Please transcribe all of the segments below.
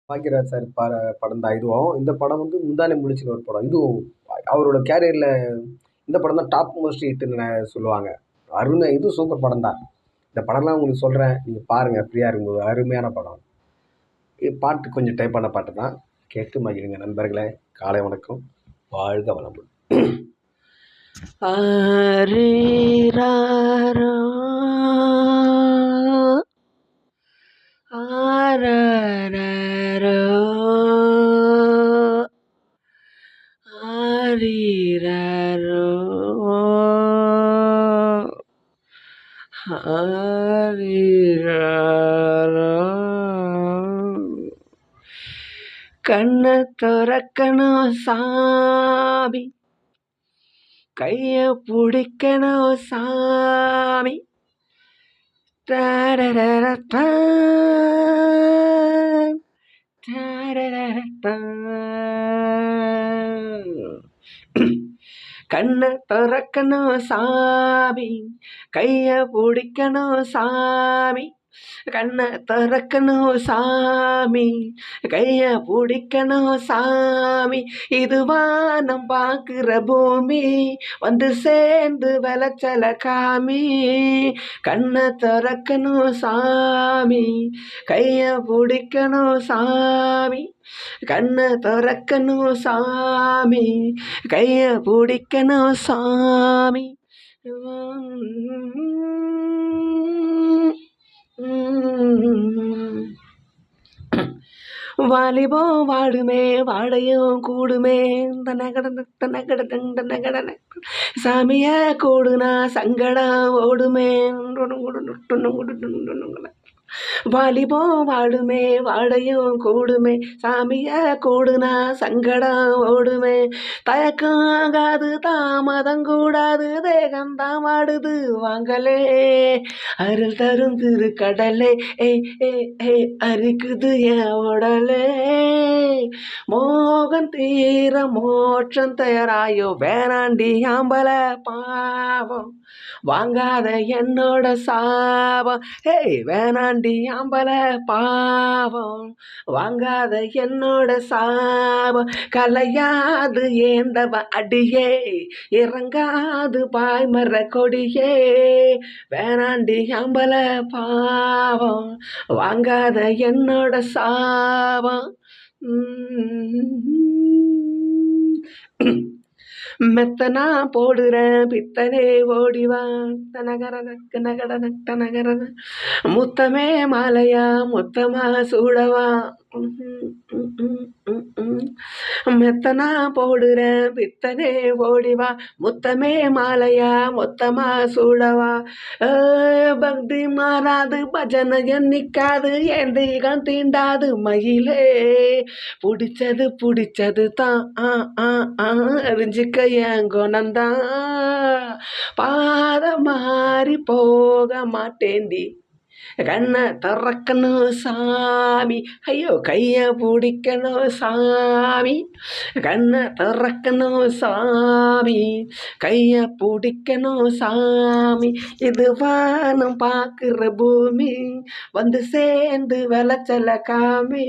Bhagyaraj sir படம் தான் இதுவும். இந்த படம் வந்து முந்தானை முடிச்சுன்னு ஒரு படம். இதுவும் அவரோட கேரியர்ல இந்த படம் தான் டாப் மோஸ்ட் ஹிட்ன்னு சொல்லுவாங்க. அருமை. இதுவும் சூப்பர் படம் தான். இந்த படம்லாம் உங்களுக்கு சொல்றேன். நீங்க பாருங்க ஃப்ரீயா இருக்கும்போது. அருமையான படம். பாட்டு கொஞ்சம் டைப்பான பாட்டு தான். கேட்டு மகிழுங்க நண்பர்களே. காலை வணக்கம். வாழ்க வளமுடன். ஆரீராரோ ஆராரோ ஆரீராரோ ஆரீராரோ கண்ணை திறக்கணும் சாமி, கைய பிடிக்கணும் சாமி, டாரரரட்டான், டாரரரட்டான். கண்ணை திறக்கணும் சாமி, கைய பிடிக்கணும் சாமி, கண்ணை திறக்கணும் சாமி, கைய பிடிக்கணும் சாமி, இதுவா நம் பார்க்கிற பூமி, வந்து சேர்ந்து விளைச்சல காமி, கண்ணை திறக்கணும் சாமி, கைய பிடிக்கணும் சாமி, கண்ணை திறக்கணும் சாமி, கைய பிடிக்கணும் சாமி. வாலிபம் வாடுமே, வாடையும் கூடுமே, தனகடன சாமிய கூடுனா சங்கடம் ஓடுமே, வாலிபம் வாடுமே, வாடையும் கூடுமே, சாமிய கூடுனா சங்கடம் ஓடுமே, தயக்கம் ஆகாது தாமதம் கூடாது, தேகம் தான் வாடுது வாங்கலே, அருள் தரும் திரு கடலே, அரிக்குது என் உடலே, மோகன் தீர மோட்சம் தயாராயோ, வேணாண்டி ஆம்பல பாவம், வாங்காத என்னோட சாபம், வேணாண்டி ஆம்பல பாவம், வாங்காத என்னோட சாபம், கலையாது ஏந்தவ அடியே, இறங்காது பாய்மர கொடியே, வேணாண்டி ஆம்பல பாவம், வாங்காத என்னோட சாபம். மெத்தனா போடுறேன் பித்தனே ஓடிவான், தனகரனக்கு நகரன தனகரன, முத்தமே மாலையா முத்தமா சூடவா, மெத்தனா போடுறேன் பித்தனே ஓடிவா, முத்தமே மாலையா மொத்தமா சூடவா, பக்தி மாறாது பஜனை எண்ணிக்காது, என் தீகம் தீண்டாது மயிலே, பிடிச்சது பிடிச்சது தான் அறிஞ்சிக்க என் குணந்தான், பாத மாறி போக மாட்டேண்டி, கண்ணை திறக்கணும் சாமி, ஐயோ கைய பிடிக்கணும் சாமி, கண்ணை திறக்கணும் சாமி, கைய பிடிக்கணும் சாமி, இது வானம் பார்க்கிற பூமி, வந்து சேர்ந்து விளைச்சல காமி,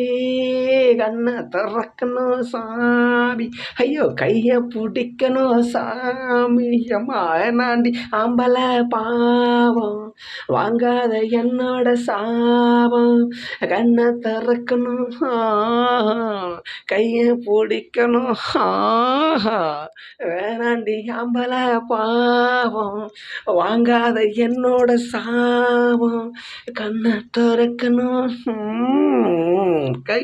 கண்ணை திறக்கணும் சாமி, ஐயோ கைய பிடிக்கணும் சாமி, அம்மா நாண்டி ஆம்பல பாவம், வாங்காத என்னோட சாபம், கண்ணை திறக்கணும் கைய பிடிக்கணும், வேணாண்டி ஆம்பல பாவம், வாங்காத என்னோட சாபம், கண்ணை திறக்கணும் கை